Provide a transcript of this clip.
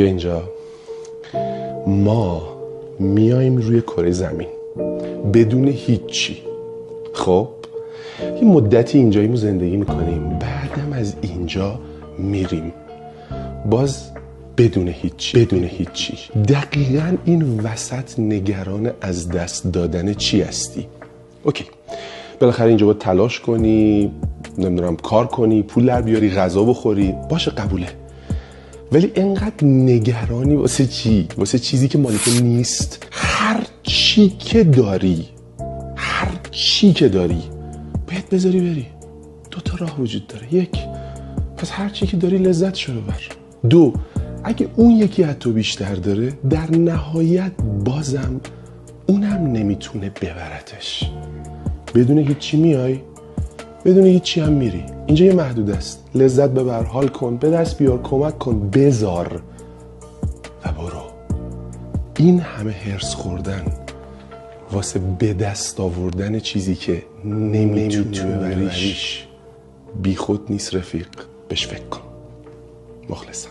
بیا اینجا. ما میایم روی کره زمین بدون هیچی. خب یه مدتی اینجاییمو زندگی میکنیم، بعدم از اینجا میریم باز بدون هیچی. دقیقاً این وسط نگران از دست دادن چی هستی؟ اوکی، بالاخره اینجا باید تلاش کنی، نمیدونم کار کنی، پول در بیاری، غذا بخوری، باشه قبوله. ولی انقدر نگرانی واسه چی؟ واسه چیزی که مال تو نیست. هر چی که داری باید بذاری بری. 2 تا راه وجود داره. 1، پس هر چی که داری لذتشو ببر. 2، اگه اون یکی از تو بیشتر داره، در نهایت بازم اونم نمیتونه ببرتش. بدون هیچی میای، بدون هیچی هم میری. اینجا یه محدود است. لذت ببر، حال کن، به دست بیار، کمک کن، بذار و برو. این همه هرس خوردن واسه به دست آوردن چیزی که نمیتونی ببریش بی خود نیست رفیق. بهش فکر کن. مخلصم.